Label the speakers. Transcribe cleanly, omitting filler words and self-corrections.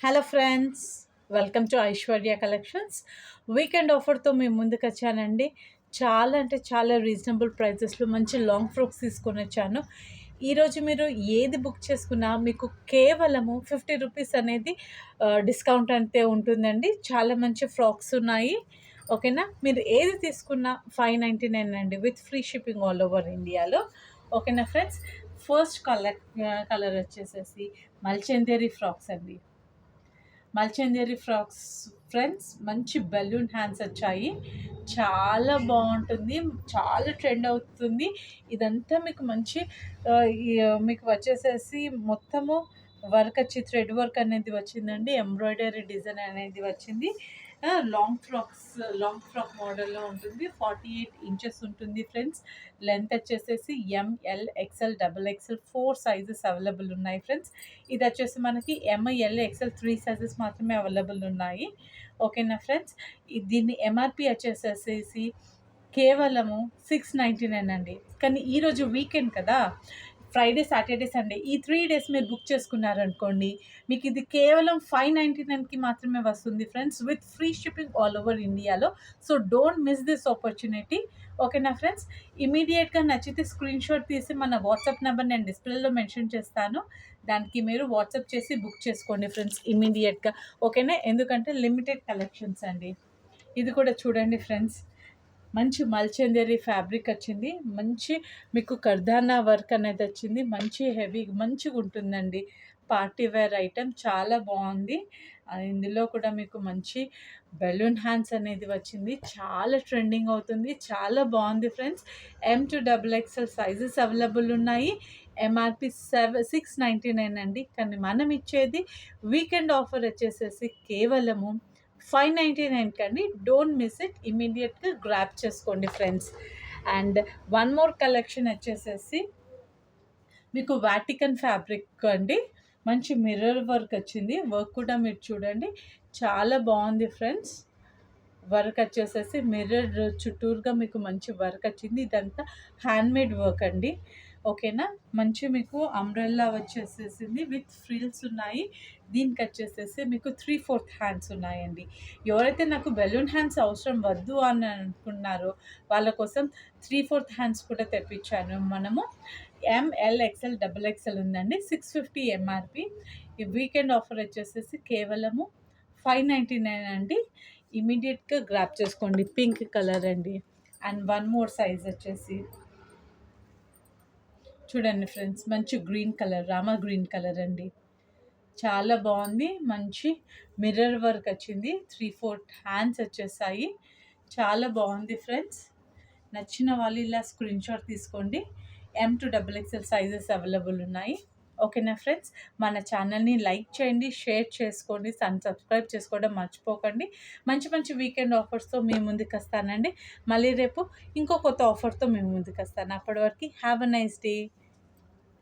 Speaker 1: Hello friends, welcome to Aishwarya collections. Weekend ఆఫర్తో మేము ముందుకు వచ్చానండి. చాలా అంటే చాలా రీజనబుల్ ప్రైజెస్లో మంచి లాంగ్ ఫ్రాక్స్ తీసుకొని వచ్చాను. ఈరోజు మీరు ఏది బుక్ చేసుకున్నా మీకు కేవలము 50 రూపీస్ అనేది డిస్కౌంట్ అంతే ఉంటుందండి. చాలా మంచి ఫ్రాక్స్ ఉన్నాయి. ఓకేనా, మీరు ఏది తీసుకున్నా 599 అండి, with free shipping all over ఇండియాలో. ఓకేనా ఫ్రెండ్స్, ఫస్ట్ కలర్ వచ్చేసేసి మల్చందేరి ఫ్రాక్స్ అండి. మల్చందేరి ఫ్రాక్స్ ఫ్రెండ్స్, మంచి బెలూన్ హ్యాండ్స్ వచ్చాయి. చాలా బాగుంటుంది, చాలా ట్రెండ్ అవుతుంది. ఇదంతా మీకు మంచి మీకు వచ్చేసేసి మొత్తము వర్క్ వచ్చి థ్రెడ్ వర్క్ అనేది వచ్చిందండి. ఎంబ్రాయిడరీ డిజైన్ అనేది వచ్చింది. లాంగ్ ఫ్రాక్ మోడల్లో ఉంటుంది. 48 ఇంచెస్ ఉంటుంది ఫ్రెండ్స్. లెంత్ వచ్చేసేసి M L XL double XL 4 sizes available ఉన్నాయి ఫ్రెండ్స్. ఇది వచ్చేసి మనకి ఎంఎల్ ఎక్స్ఎల్ 3 సైజెస్ మాత్రమే అవైలబుల్ ఉన్నాయి. ఓకేనా ఫ్రెండ్స్, దీన్ని ఎంఆర్పి వచ్చేసేసి కేవలము 699 అండి. కానీ ఈరోజు వీకెండ్ కదా, ఫ్రైడే సాటర్డే సండే ఈ 3 డేస్ మీరు బుక్ చేసుకున్నారనుకోండి, మీకు ఇది కేవలం 599కి మాత్రమే వస్తుంది friends, with free shipping all over ఇండియాలో. So don't miss this opportunity. ఓకేనా ఫ్రెండ్స్, ఇమీడియట్గా నచ్చితే స్క్రీన్ షాట్ తీసి మన వాట్సాప్ నెంబర్ నేను డిస్ప్లేలో మెన్షన్ చేస్తాను. దానికి మీరు వాట్సాప్ చేసి బుక్ చేసుకోండి ఫ్రెండ్స్ ఇమీడియట్గా. ఓకేనా, ఎందుకంటే లిమిటెడ్ కలెక్షన్స్ అండి. ఇది కూడా చూడండి ఫ్రెండ్స్, మంచి మల్చందేరి ఫ్యాబ్రిక్ వచ్చింది. మంచి మీకు కర్దానా వర్క్ అనేది వచ్చింది. మంచి హెవీ మంచిగా ఉంటుందండి. పార్టీ వేర్ ఐటెం చాలా బాగుంది. ఇందులో కూడా మీకు మంచి బెలూన్ హ్యాండ్స్ అనేది వచ్చింది. చాలా ట్రెండింగ్ అవుతుంది, చాలా బాగుంది friends. M to XXL sizes available ఉన్నాయి. ఎంఆర్పి 699 అండి. కానీ మనం ఇచ్చేది వీకెండ్ ఆఫర్ వచ్చేసేసి కేవలము 599 కండి. డోంట్ మిస్ ఇట్, ఇమీడియట్గా గ్రాప్ చేసుకోండి friends. And one more collection వచ్చేసేసి మీకు వాటికన్ ఫ్యాబ్రిక్ అండి. మంచి మిర్రర్ వర్క్ వచ్చింది. వర్క్ కూడా మీరు చూడండి, చాలా బాగుంది ఫ్రెండ్స్. వర్క్ వచ్చేసేసి మిర్రర్ చుట్టూరుగా మీకు మంచి వర్క్ వచ్చింది. ఇదంతా హ్యాండ్మేడ్ వర్క్ అండి. ఓకేనా, మంచి మీకు అంబ్రెల్లా వచ్చేసేసింది, విత్ ఫ్రిల్స్ ఉన్నాయి. దీనికి వచ్చేసేసి మీకు 3/4 హ్యాండ్స్ ఉన్నాయండి. ఎవరైతే నాకు బెలూన్ హ్యాండ్స్ అవసరం వద్దు అని అనుకున్నారో వాళ్ళ కోసం 3/4 హ్యాండ్స్ కూడా తెప్పించాను. మనము ఎంఎల్ ఎక్స్ఎల్ డబుల్ ఎక్స్ఎల్ ఉందండి. 650 ఎంఆర్పి. ఈ వీకెండ్ ఆఫర్ వచ్చేసేసి కేవలము 599 అండి. ఇమీడియట్గా గ్రాప్ చేసుకోండి. పింక్ కలర్ అండి. అండ్ వన్ మోర్ సైజ్ వచ్చేసి చూడండి ఫ్రెండ్స్, మంచి green colour, Rama green colour అండి. చాలా బాగుంది. మంచి మిర్రర్ వర్క్ వచ్చింది. 3/4 హ్యాండ్స్ వచ్చేసాయి. చాలా బాగుంది ఫ్రెండ్స్. నచ్చిన వాళ్ళు ఇలా స్క్రీన్ షాట్ తీసుకోండి. M to XXL sizes available ఉన్నాయి. ఓకేనా ఫ్రెండ్స్, మన ఛానల్ని లైక్ చేయండి, షేర్ చేసుకోండి, సబ్స్క్రైబ్ చేసుకోవడం మర్చిపోకండి. మంచి మంచి వీకెండ్ ఆఫర్స్తో మేము ముందుకు వస్తానండి. మళ్ళీ రేపు ఇంకో కొత్త ఆఫర్తో మేము ముందుకు వస్తాను. అప్పటి వరకు హ్యావ్ అ నైస్ డే.